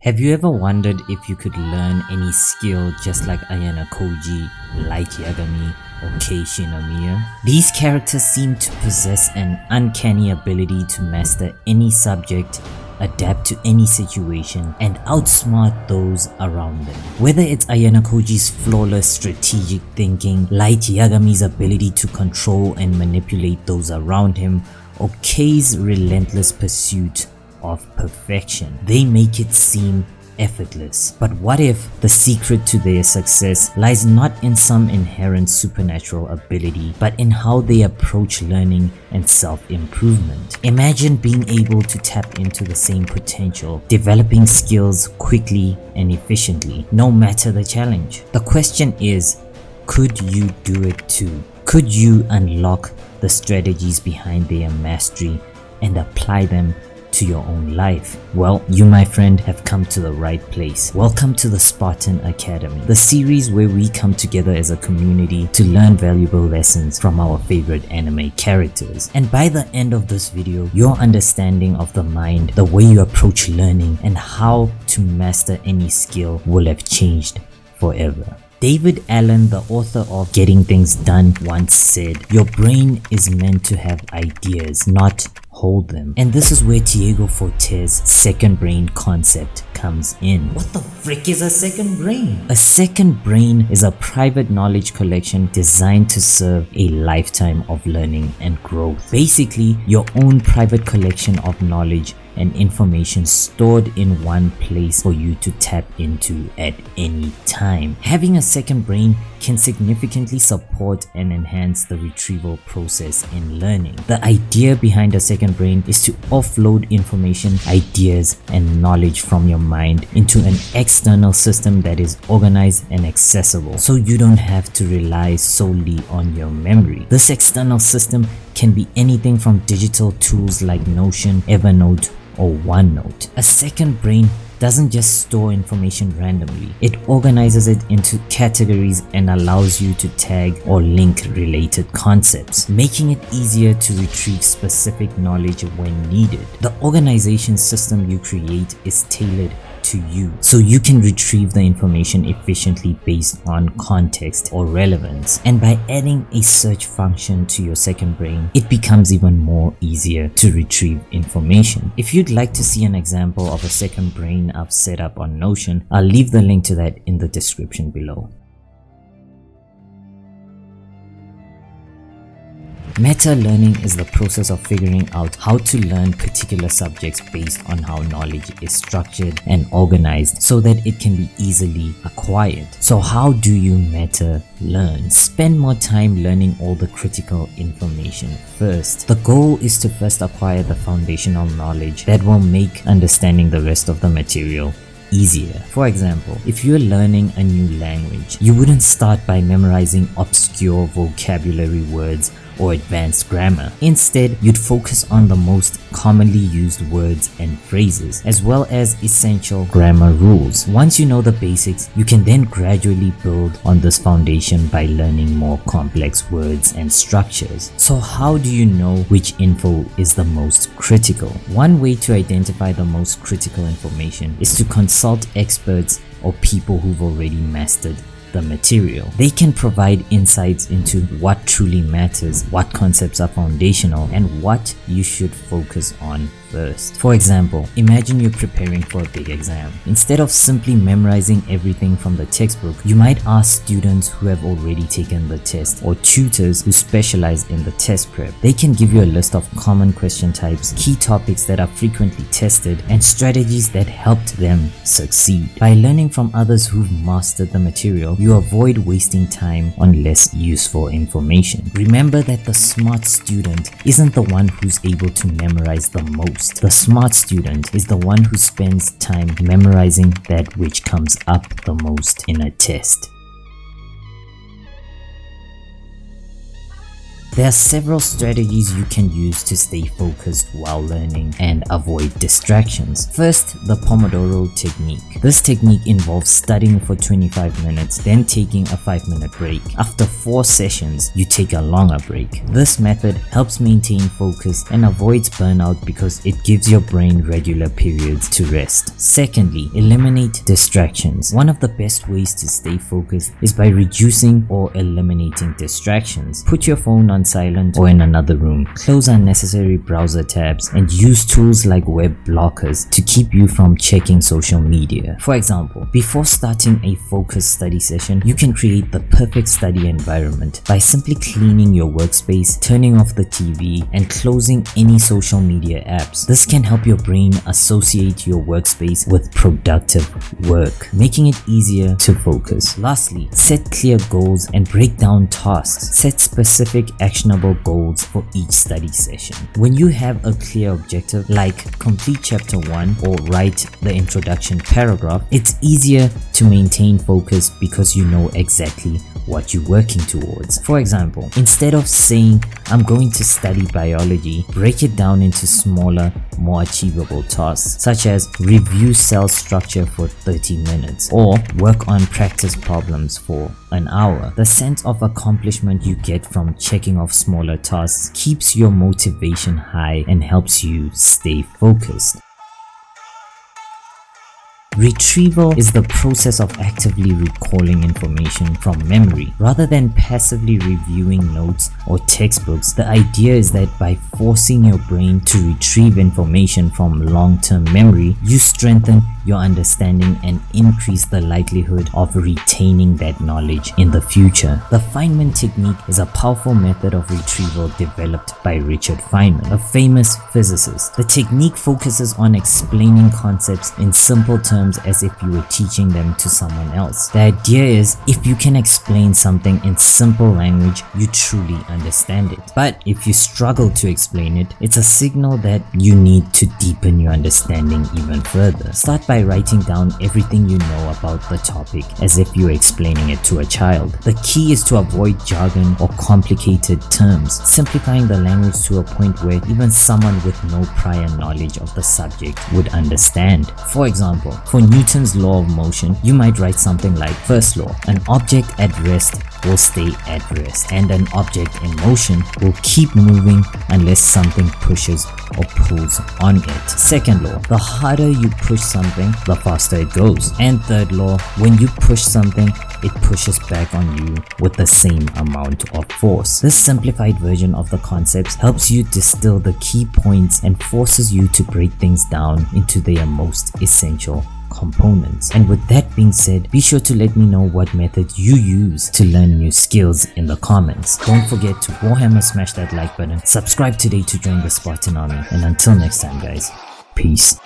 Have you ever wondered if you could learn any skill just like Ayanokoji, Light Yagami, or Kei Shinomiya? These characters seem to possess an uncanny ability to master any subject, adapt to any situation, and outsmart those around them. Whether it's Ayanokoji's flawless strategic thinking, Light Yagami's ability to control and manipulate those around him, or Kei's relentless pursuit of perfection, they make it seem effortless. But what if the secret to their success lies not in some inherent supernatural ability, but in how they approach learning and self-improvement? Imagine being able to tap into the same potential, developing skills quickly and efficiently, no matter the challenge. The question is, could you do it too? Could you unlock the strategies behind their mastery and apply them to your own life? Well, you, my friend, have come to the right place. Welcome to the Spartan Academy, the series where we come together as a community to learn valuable lessons from our favorite anime characters. And by the end of this video, your understanding of the mind, the way you approach learning, and how to master any skill will have changed forever. David Allen, the author of Getting Things Done, once said, "Your brain is meant to have ideas, not hold them." And this is where Diego Forte's second brain concept comes in. What the frick is a second brain? A second brain is a private knowledge collection designed to serve a lifetime of learning and growth. Basically, your own private collection of knowledge and information stored in one place for you to tap into at any time. Having a second brain can significantly support and enhance the retrieval process in learning. The idea behind a second brain is to offload information, ideas, and knowledge from your mind into an external system that is organized and accessible, so you don't have to rely solely on your memory. This external system can be anything from digital tools like Notion, Evernote, or OneNote. A second brain doesn't just store information randomly. It organizes it into categories and allows you to tag or link related concepts, making it easier to retrieve specific knowledge when needed. The organization system you create is tailored to you, so you can retrieve the information efficiently based on context or relevance. And by adding a search function to your second brain, it becomes even more easier to retrieve information. If you'd like to see an example of a second brain I've set up on Notion, I'll leave the link to that in the description below. Meta-learning is the process of figuring out how to learn particular subjects based on how knowledge is structured and organized so that it can be easily acquired. So how do you meta-learn? Spend more time learning all the critical information first. The goal is to first acquire the foundational knowledge that will make understanding the rest of the material easier. For example, if you're learning a new language, you wouldn't start by memorizing obscure vocabulary words or advanced grammar. Instead, you'd focus on the most commonly used words and phrases, as well as essential grammar rules. Once you know the basics, you can then gradually build on this foundation by learning more complex words and structures. So how do you know which info is the most critical? One way to identify the most critical information is to consult experts or people who've already mastered the material. They can provide insights into what truly matters, what concepts are foundational, and what you should focus on first. For example, imagine you're preparing for a big exam. Instead of simply memorizing everything from the textbook, you might ask students who have already taken the test or tutors who specialize in the test prep. They can give you a list of common question types, key topics that are frequently tested, and strategies that helped them succeed. By learning from others who've mastered the material, you avoid wasting time on less useful information. Remember that the smart student isn't the one who's able to memorize the most. The smart student is the one who spends time memorizing that which comes up the most in a test. There are several strategies you can use to stay focused while learning and avoid distractions. First, the Pomodoro technique. This technique involves studying for 25 minutes, then taking a 5-minute break. After 4 sessions, you take a longer break. This method helps maintain focus and avoids burnout because it gives your brain regular periods to rest. Secondly, eliminate distractions. One of the best ways to stay focused is by reducing or eliminating distractions. Put your phone on silent or in another room. Close unnecessary browser tabs and use tools like web blockers to keep you from checking social media. For example, before starting a focused study session, you can create the perfect study environment by simply cleaning your workspace, turning off the TV, and closing any social media apps. This can help your brain associate your workspace with productive work, making it easier to focus. Lastly, set clear goals and break down tasks. Set specific actionable goals for each study session. When you have a clear objective like complete chapter 1 or write the introduction paragraph, it's easier to maintain focus because you know exactly what you're working towards. For example, instead of saying I'm going to study biology, break it down into smaller, more achievable tasks such as review cell structure for 30 minutes or work on practice problems for an hour. The sense of accomplishment you get from checking off smaller tasks keeps your motivation high and helps you stay focused. Retrieval is the process of actively recalling information from memory. Rather than passively reviewing notes or textbooks, the idea is that by forcing your brain to retrieve information from long-term memory, you strengthen your understanding and increase the likelihood of retaining that knowledge in the future. The Feynman technique is a powerful method of retrieval developed by Richard Feynman, a famous physicist. The technique focuses on explaining concepts in simple terms as if you were teaching them to someone else. The idea is, if you can explain something in simple language, you truly understand it. But if you struggle to explain it, it's a signal that you need to deepen your understanding even further. Start by writing down everything you know about the topic as if you're explaining it to a child. The key is to avoid jargon or complicated terms, simplifying the language to a point where even someone with no prior knowledge of the subject would understand. For example, for Newton's law of motion, you might write something like, first law, an object at rest will stay at rest, and an object in motion will keep moving unless something pushes or pulls on it. Second law, the harder you push something, the faster it goes. And third law, when you push something, it pushes back on you with the same amount of force. This simplified version of the concepts helps you distill the key points and forces you to break things down into their most essential components. And with that being said, be sure to let me know what method you use to learn new skills in the comments. Don't forget to Warhammer smash that like button, subscribe today to join the Spartan army, and until next time guys, peace.